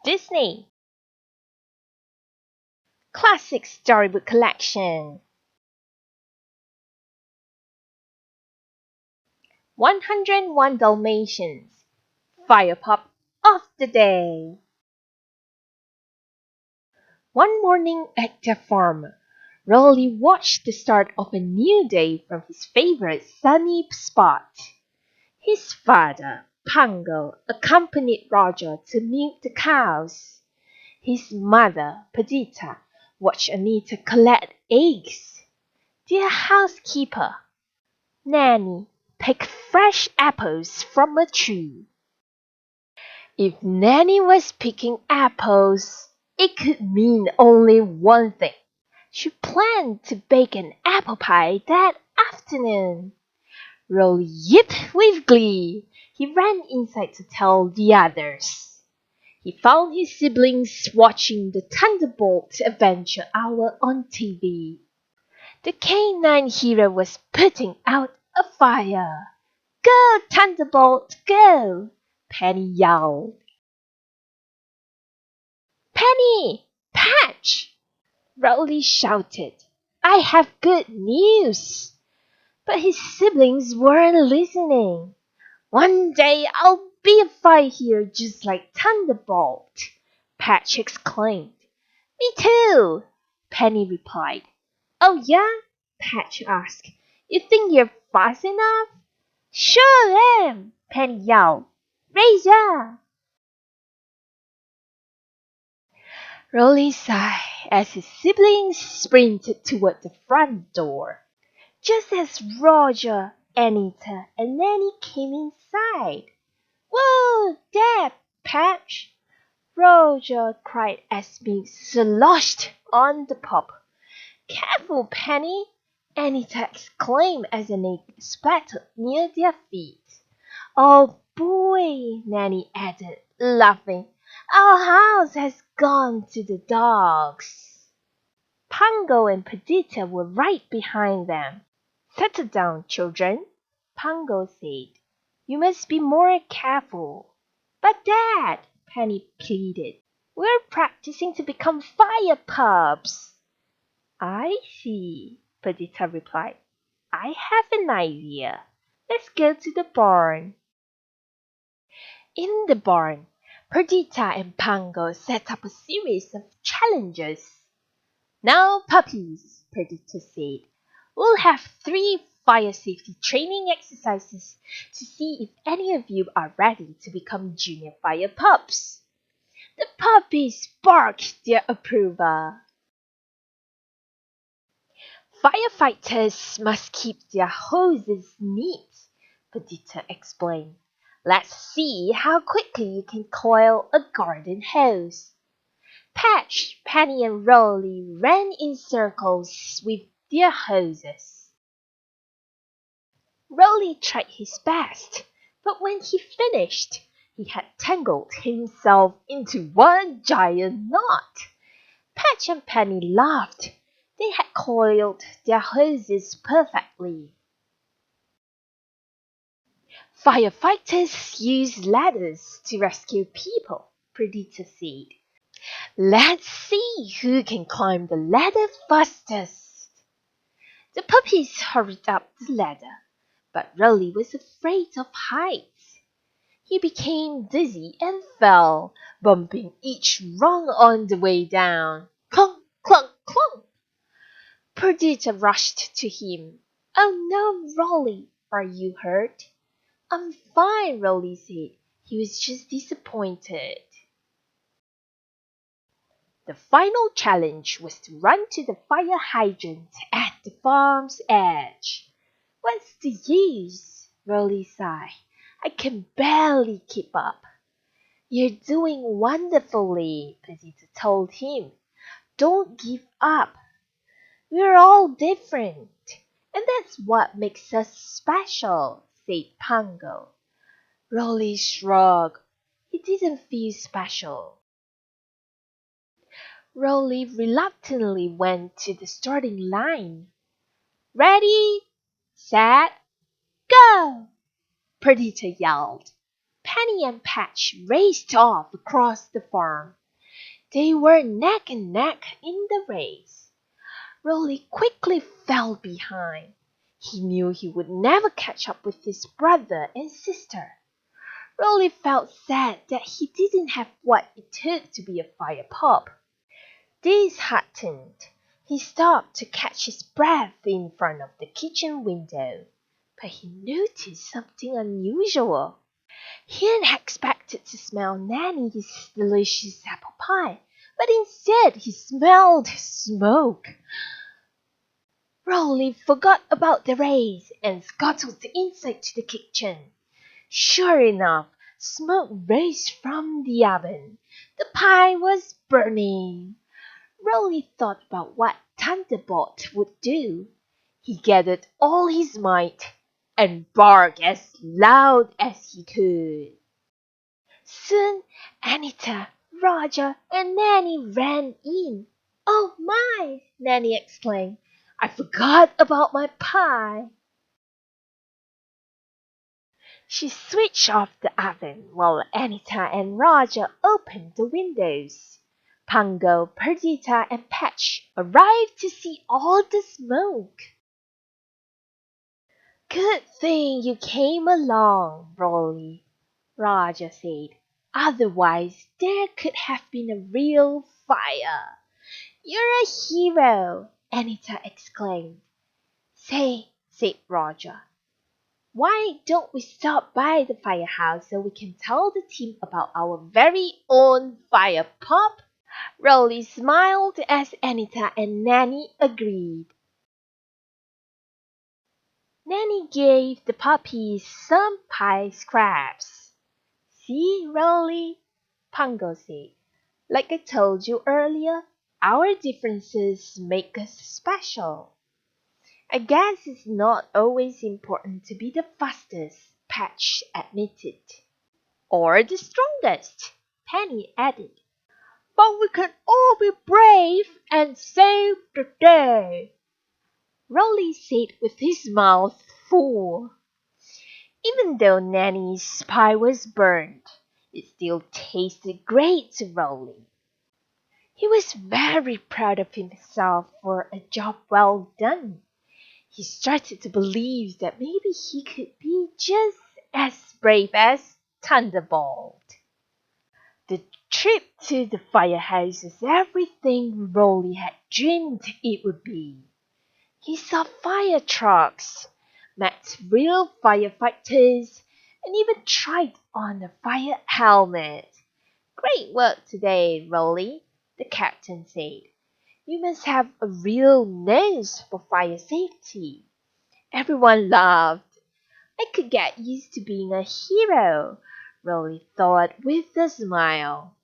Disney. Classic Storybook Collection. 101 Dalmatians. Fire Pop of the Day. One morning at the farm, Rolly watched the start of a new day from his favorite sunny spot. His father, Pango, accompanied Roger to milk the cows. His mother, Perdita, watched Anita collect eggs. Their housekeeper, Nanny, picked fresh apples from a tree. If Nanny was picking apples, it could mean only one thing. She planned to bake an apple pie that afternoon. Rolly yipped with glee. He ran inside to tell the others. He found his siblings watching the Thunderbolt Adventure Hour on TV. The canine hero was putting out a fire. "Go, Thunderbolt, go!" Penny yelled. "Penny! Patch!" Rolly shouted. "I have good news!" But his siblings weren't listening. "One day I'll be a fire hero just like Thunderbolt!" Patch exclaimed. "Me too!" Penny replied. "Oh yeah?" Patch asked. "You think you're fast enough?" "Sure am!" Penny yelled. "Raise up!" Rolly sighed as his siblings sprinted toward the front door. Just as Roger, Anita, and Nanny came inside. "Whoa, Dad, Patch!" Roger cried as milk sloshed on the pop. "Careful, Penny!" Anita exclaimed as an egg splattered near their feet. "Oh boy!" Nanny added, laughing. "Our house has gone to the dogs." Pango and Perdita were right behind them. "Settle down, children," Pango said. "You must be more careful." "But Dad," Penny pleaded, "we're practicing to become fire pups." "I see," Perdita replied. "I have an idea. Let's go to the barn." In the barn, Perdita and Pango set up a series of challenges. "Now, puppies," Perdita said, "we'll have 3 fire safety training exercises to see if any of you are ready to become junior fire pups." The puppies barked their approval. "Firefighters must keep their hoses neat," Perdita explained. "Let's see how quickly you can coil a garden hose." Patch, Penny, and Rolly ran in circles with their hoses. Rolly tried his best, but when he finished, he had tangled himself into one giant knot. Patch and Penny laughed. They had coiled their hoses perfectly. "Firefighters use ladders to rescue people," Perdita said. "Let's see who can climb the ladder fastest." The puppies hurried up the ladder, but Rolly was afraid of heights. He became dizzy and fell, bumping each rung on the way down. Clunk, clunk, clunk! Perdita rushed to him. "Oh no, Rolly, are you hurt?" "I'm fine," Rolly said. He was just disappointed. The final challenge was to run to the fire hydrant at the farm's edge. "What's the use?" Rolly sighed. "I can barely keep up." "You're doing wonderfully," Perdita told him. "Don't give up. We're all different, and that's what makes us special," said Pango. Rolly shrugged. He didn't feel special. Rolly reluctantly went to the starting line. "Ready, set, go!" Perdita yelled. Penny and Patch raced off across the farm. They were neck and neck in the race. Rolly quickly fell behind. He knew he would never catch up with his brother and sister. Rolly felt sad that he didn't have what it took to be a fire pup. Disheartened, he stopped to catch his breath in front of the kitchen window. But he noticed something unusual. He hadn't expected to smell Nanny's delicious apple pie, but instead he smelled smoke. Rolly forgot about the race and scuttled inside to the kitchen. Sure enough, smoke rose from the oven. The pie was burning. Rolly thought about what Thunderbolt would do. He gathered all his might and barked as loud as he could. Soon Anita, Roger, and Nanny ran in. "Oh my!" Nanny exclaimed. "I forgot about my pie." She switched off the oven while Anita and Roger opened the windows. Pungo, Perdita, and Patch arrived to see all the smoke. "Good thing you came along, Rolly," Roger said. "Otherwise there could have been a real fire." "You're a hero!" Anita exclaimed. "Say," said Roger, "why don't we stop by the firehouse so we can tell the team about our very own fire pup?" Rolly smiled as Anita and Nanny agreed. Nanny gave the puppies some pie scraps. "See, Rolly," Pungo said. "Like I told you earlier, our differences make us special." "I guess it's not always important to be the fastest," Patch admitted. "Or the strongest," Penny added. "But we can all be brave and save the day," Rolly said with his mouth full. Even though Nanny's pie was burned, it still tasted great to Rolly. He was very proud of himself for a job well done. He started to believe that maybe he could be just as brave as Thunderbolt. The trip to the firehouse was everything Rolly had dreamed it would be. He saw fire trucks, met real firefighters, and even tried on a fire helmet. "Great work today, Rolly," the captain said. "You must have a real nose for fire safety." Everyone laughed. "I could get used to being a hero," Rolly thought with a smile.